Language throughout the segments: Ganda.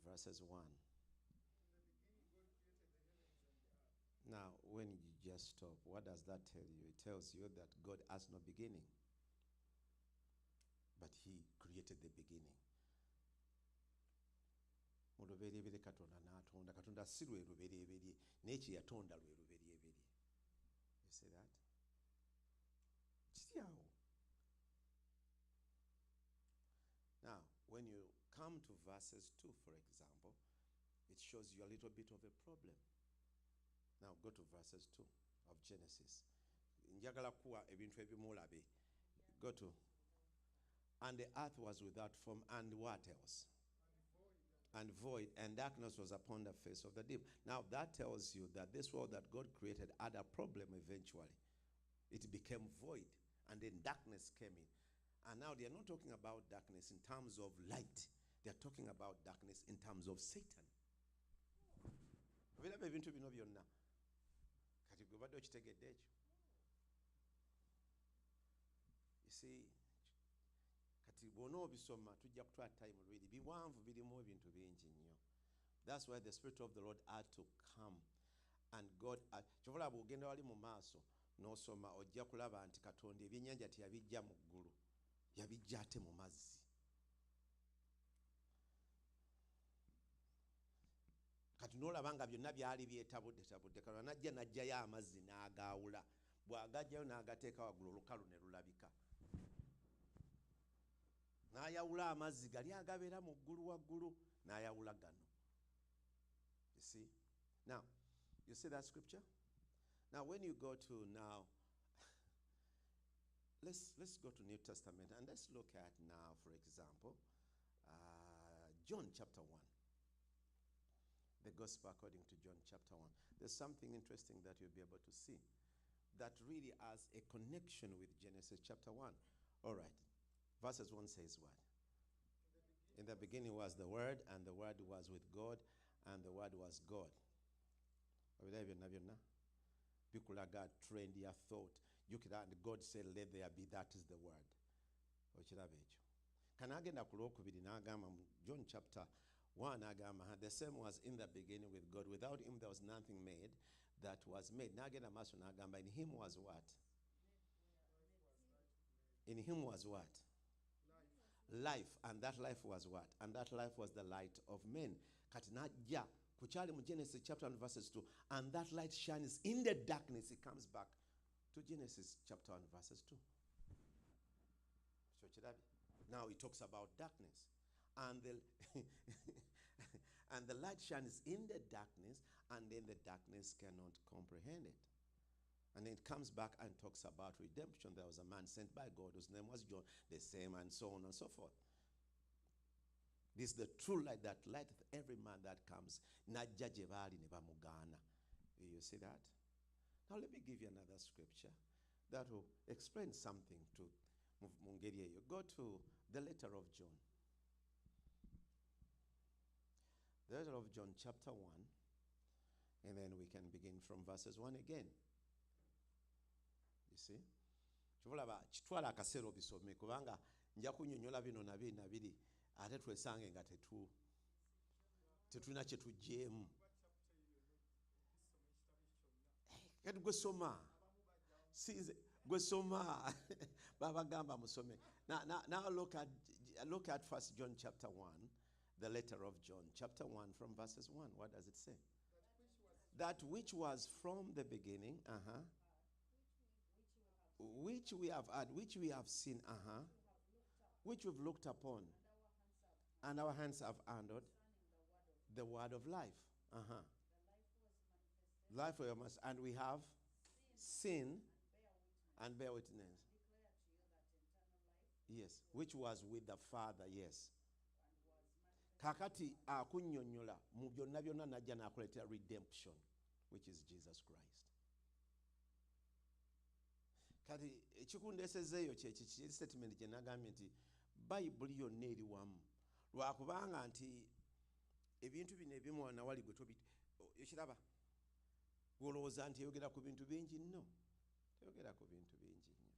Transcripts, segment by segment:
verses 1. Now, when you just stop, what does that tell you? It tells you that God has no beginning, but he created the beginning. Olubereberye Katonda n'atonda. Katonda si lwe lubereberye, naye kye yatonda lwe lubereberye. You see that? Kiri awo. Now, when you come to verses 2, for example, it shows you a little bit of a problem. Now, go to verses 2 of Genesis. Njagala kuwa ebintu ebimulabe. Go to. And the earth was without form, and what else? And void, and darkness was upon the face of the deep. Now, that tells you that this world that God created had a problem eventually. It became void, and then darkness came in. And now they are not talking about darkness in terms of light. They are talking about darkness in terms of Satan. You see, kati bw'ona obisoma tujja kutwala time really biwanvu birimu ebintu bingi nnyo. That's why the Spirit of the Lord had to come, and God kyobola bw'ogenda wali mu maaso n'osoma ojja kulaba nti Katonda ebyennyanja teyabijja mu ggulu, yabijja ate mu mazzi. Kati n'olaba nga byonna byali byetabudde Katonda n'ajjayo amazzi n'agaawula, bw'agajjayo n'agateeka waggulu olukalu ne lulabika. N'ayawula amazzi gali agabeera mu ggulu waggulu n'ayawula gano. You see? Now, you see that scripture? Now, when you go to now, let's go to New Testament and let's look at now, for example, John chapter 1. The Gospel according to John chapter 1. There's something interesting that you'll be able to see that really has a connection with Genesis chapter 1. All right. Verses 1 says what? In the beginning was the Word, and the Word was with God, and the Word was God. Bikulaga trend ya thought. And God said, let there be, that is the Word. Kanagenda kulokubiri n'agamba John chapter 1 agamba, the same was in the beginning with God. Without him there was nothing made that was made. N'agenda maaso n'agamba, in him was what? In him was what? Life, and that life was what? And that life was the light of men. Kati najja kuchali mu Genesis chapter 1 verses 2, and that light shines in the darkness. It comes back to Genesis chapter 1 verses 2. Now he talks about darkness, and the and the light shines in the darkness, and then the darkness cannot comprehend it. And then it comes back and talks about redemption. There was a man sent by God whose name was John, the same, and so on and so forth. This is the true light that lighteth every man that comes. You see that? Now let me give you another scripture that will explain something to Mungeria. You go to the letter of John. The letter of John chapter 1. And then we can begin from verses 1 again. You see? Chivulaba chitwala akasero bisome kubanga nja kunnyonnyola bino nabiri ate twesange nga tetulina kye tujjeemu. Kati gwe soma. Sinze gwe soma. Babagamba musome. Now look at First John chapter 1, the letter of John chapter 1 from verses 1. What does it say? That which was from the beginning, which we have had, which we have seen, which we've looked upon, and our hands have handled the word of life. Life was manifested, and we have seen and bear witness. Yes, which was with the Father, yes. Kakati akunnyonnyola mu byonna byonna najja n'akuleetera redemption, which is Jesus Christ. Kati ekikundeesezeeyo kyeki statement gye nagambye nti bayibuli yonna eri wamu lwakubanga nti ebintu bino ebimu wanawali gwe ekiraba olowooza nti eyogera ku bintu bingi nno, teyogera ku bintu bingi nnyo.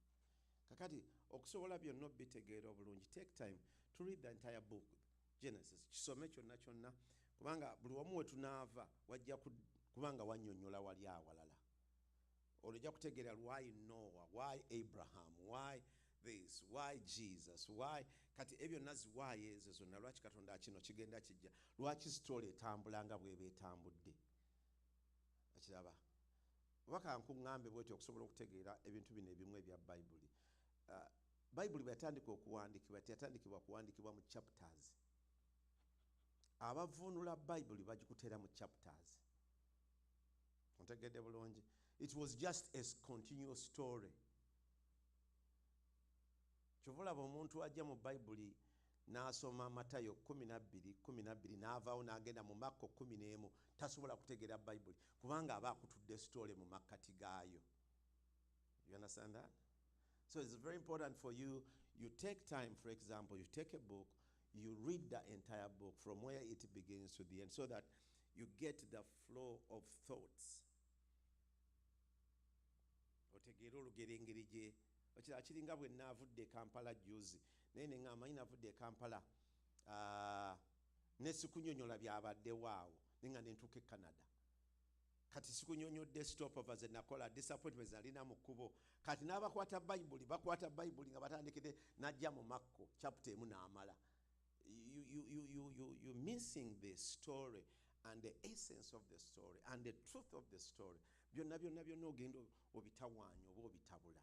Kakati okusobola byonna obitegeera obulungi, take time to read the entire book Genesis. Kisome kyonna kubanga buli wamu we tunaava wajja kubanga wannyonnyola wali awalala. Olojja kutegeera why Noah, why Abraham, why this, why Jesus, why kati ebyo nazi why ezo zonna lwaki Katonda kino kigenda kijja, lwaki story etambula nga bweba etambudde. Okiraba waka nkuŋŋambe bwetyo okusobola okutegeera ebintu bino ebimu ebya Bayibuli. Bayibuli bwe yatandika okuwandikibwa teyatandikibwa kuwandikibwa mu chapters. Abavunula Bayibuli bagikuteera mu chapters. Ontegedde bulungi. It was just a continuous story. Kyovulaba omuntu ajja mu Bayibuli n'asoma Matayo 12 n'avaawo n'agenda mu Makko 11 tasobola kutegeera Bayibuli kubanga aba akutudde story mu makkati gaayo. You understand that? So it's very important for you take time, for example, you take a book, you read the entire book from where it begins to the end so that you get the flow of thoughts. Otegeera olugero engeri gye okirala kiringa bwe naavudde Kampala juzi naye ne ŋŋamba nina avudde Kampala ne sikunyonyola byabaddewo awo naye nga ne ntuuka e Canada. Kati sikunyonyodde stopover ze nakola disappointments alina mu kkubo kati n'abakwata Bayibuli nga batandikire n'ajja mu Makko chapter emu n'amala. You missing the story and the essence of the story and the truth of the story. Byonna ogenda obitawaanya oba obitabula.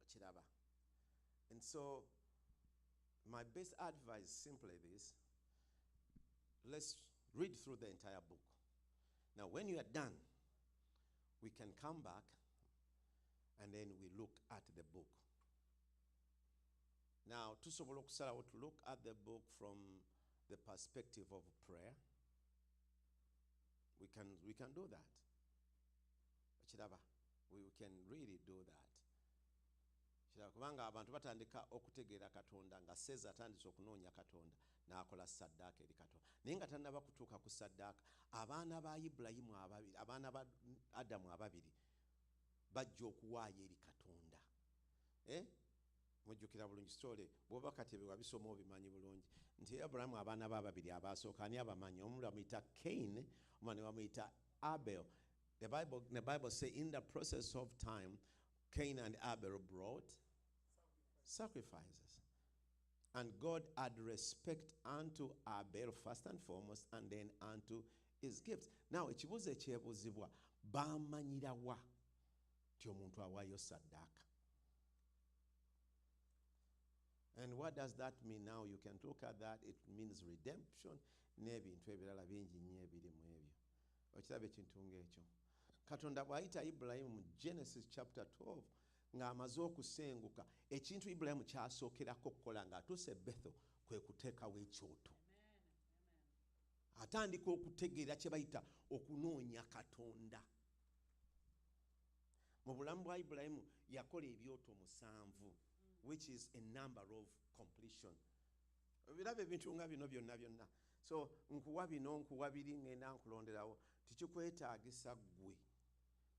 Okiraba. And so my best advice is simply this. Let's read through the entire book. Now when you are done, we can come back and then we look at the book. Now, tusobola okusalawo to look at the book from the perspective of prayer. We can do that. Chiraba, we can really do that. Chiraba kubanga abantu batandika okutegeera Katonda nga seza atandise okunoonya Katonda n'akola saddaaka eri Katonda. Naye nga tannaba kutuuka ku saddaaka, abaana ba Ibulayimu ababiri, abaana ba Adamu ababiri bajja okuwaayo eri Katonda. Mujjukira bulungi story bw'oba kati wabisoma obimanyi bulungi nti Aburahamu abaana be ababiri abasooka ani abamanyi? Omu bamuyita Cain, omwana bamuyita Abel. The Bible says in the process of time Cain and Abel brought sacrifices. And God had respect unto Abel first and foremost and then unto his gifts. Now ekibuuzo ekyebuuzibwa bamanyira wa ti omuntu awaayo saddaaka? And what does that mean now? You can look at that. It means redemption. N'ebintu ebirala bingi nnyo ebiri mu ebyo. Okiraba ekintu ng'ekyo. Katonda bw'ayita Ibulayimu mu Genesis chapter 12 ng'amaze okusenguka, ekintu Ibulayimu kyasookerako okukola ng'atuuse Bethel kwe kuteekawo ekyoto. Atandika okutegeera kye bayita okunoonya Katonda. Mu bulamu bwa Ibulayimu yakola ebyoto 7. Which is a number of completion. Biraba ebintu nga bino byonna. So nkuwa bino nkuwa biri ngenda nkulonderawo tikikwetaagisa ggwe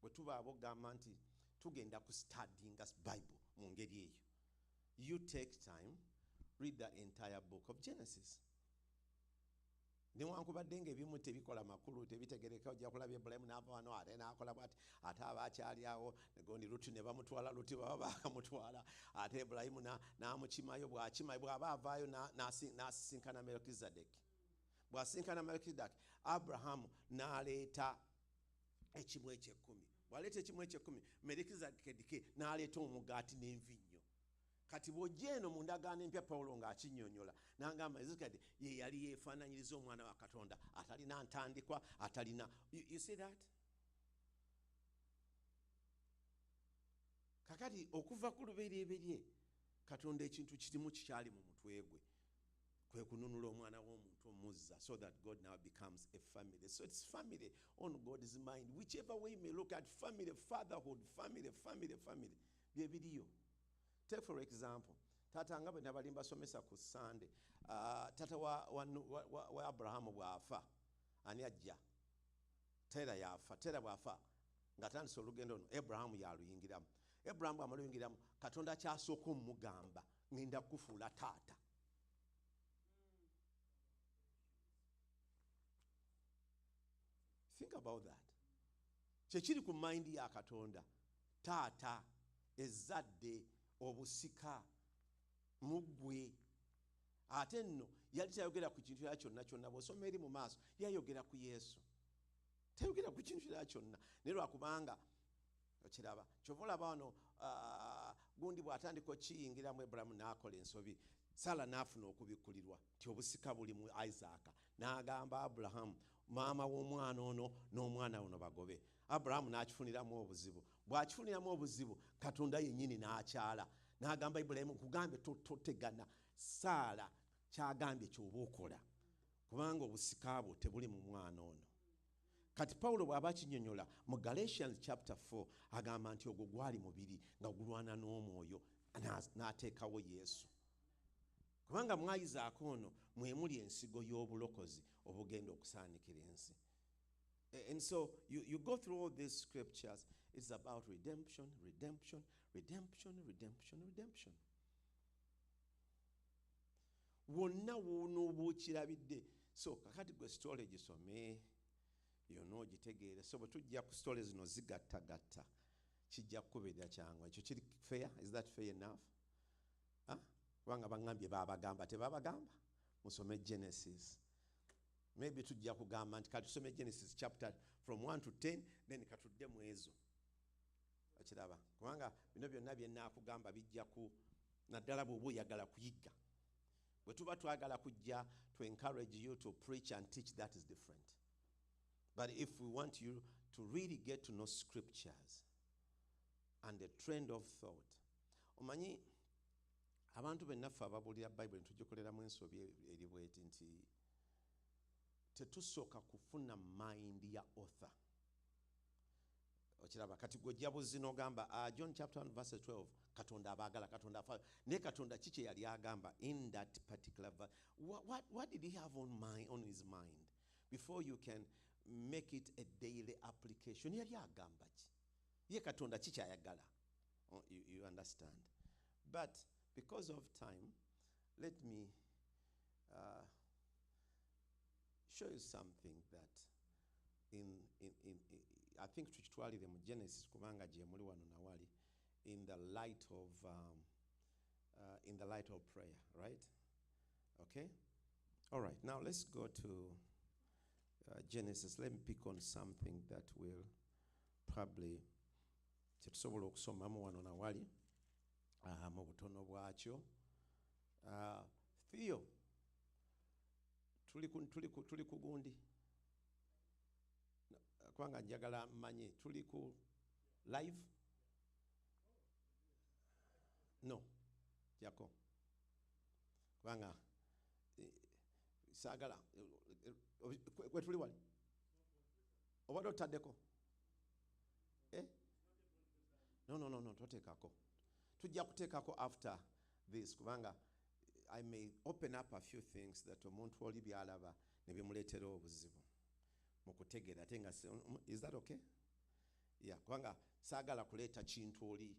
bwe tuba abogamba nti tugenda ku studyinga Bible mu ngeri eyo. You take time, read the entire book of Genesis. Newankubadde ng'ebimu tebikola makulu tebitegereka ojja kulabya Ibulayimu n'ava wano ate n'akola bw'ati ate abakyali awo negondi Luti ne bamutwala Luti baba bakamutwala ate Ibulayimu n'amukimayo bw'akimayo bw'aba avaayo n'asisinkana Melkizedeki. Bw'asinkana Melkizedeki Abrahamu n'aleeta ekimu eky'ekkumi. Bw'aleeta ekimu eky'ekkumi Melkizedeki n'aleeta omugaati n'envinnyo. Kati bw'ojja eno mu ndagaano empya Pawulo ng'akinnyonnyola n'agamba Melkizedeki ye yali yeefaananyiriza omwana wa Katonda atalina ntandikwa atalina. You see that? Kakati okuva ku lubereberye Katonda ekintu kirimu kikyali mu mutwe gwe kwe kununula omwana w'omuntu omuzza so that God now becomes a family. So it's family on God's mind. Whichever way you may look at family, fatherhood, family. Bye biriyo. Take for example, tata nga bwe nabali mbasomesa ku Sunday, tata wa Abrahamu bw'afa ani ajja? Tera yafa. Tera bw'afa ng'atandise olugendo luno Abrahamu yaluyingiramu. Abrahamu amaluyingiramu Katonda kyasooka omugamba ngenda kufuula taata. Think about that. Kyekiri ku mind ya Katonda. Taata, ezzadde, obusika, muggwe. Ate nno yali tayogera ku kintu kyonna kyonna. Bw'osoma eri mu maaso yayogera ku Yesu. Tayogera ku kintu kyonna. Naye lwakubanga okiraba kyova olaba wano gundi bw'atandika okiyingiramu Ibulayimu n'akola ensobi, Saala n'afuna okubikkulirwa nti obusika buli mu Isaaka. N'agamba Abulahamu, maama w'omwana ono n'omwana ono bagobe. Abulahamu n'akifuniramu obuzibu. Bw'akifuniramu obuzibu, Katonda yennyini n'akyala. N'agamba Ibulayimu, nkugambe totegana. Saala kyagambye ky'oba okola, kubanga obusika bwo tebuli mu mwana ono. Kati Pawulo bw'aba kinnyonnyola mu Galatians chapter 4 agamba nti ogwo gwali mubiri nga gulwana n'omwoyo, n'ateekawo Yesu. Kubanga mu Isaaka ono mwe muli ensigo y'obulokozi obugenda okusaanikira ensi. And so you go through all these scriptures. It's about redemption, redemption, redemption, redemption, redemption. Wonna w'onooba okirabidde. So kakati gwe story gisome yonna ogitegeere. So bwe tujja ku story zino zigattagatta kijja kukubeera kyangu. Ekyo kiri fair? Is that fair enough? Kubanga baŋŋambye baabagamba tebabagamba musome Genesis. Maybe tujja kugamba nti katusome Genesis chapter from 1 to 10 then katudde mu ezo. Okiraba kubanga bino byonna bye nnaakugamba bijja ku naddala bw'oba oyagala kuyigga. Bwe tuba twagala kujja to encourage you to preach and teach, that is different. But if we want you to really get to know scriptures and the trend of thought, omanyi abantu bennaffe ababuulira Bible ntugikolereramu ensobi eri bweti nti tetusooka kufuna mind ya author. Okiraba kati gw'ojja buzzi n'ogamba John chapter 1 verse 12 Katonda abaagala, Katonda afa. Ne Katonda kiki yali agamba in that particular verse? What did he have on his mind before you can make it a daily application? Yali agamba ki? Ye Katonda kiki ayagala? You understand? But because of time, let me show you something that in I think tukitwalire mu Genesis kubanga gye muli wano nawali in the light of prayer, right? Okay? All right, now let's go to Genesis. Let me pick on something that will probably tetusobola okusomamu wano nawali mu butono bwakyo. Theo, tuli ku gundi kubanga njagala mmanye tuli ku live. No, jako kubanga saagala kwe tuli wali obadde otaddeko no toteekako. Tujja kuteekako after this kubanga I may open up a few things that omuntu oli byalaba ne bimuleetera obuzibu mu kutegeera ate nga is that okay? Yeah, kubanga saagala kuleeta kintu oli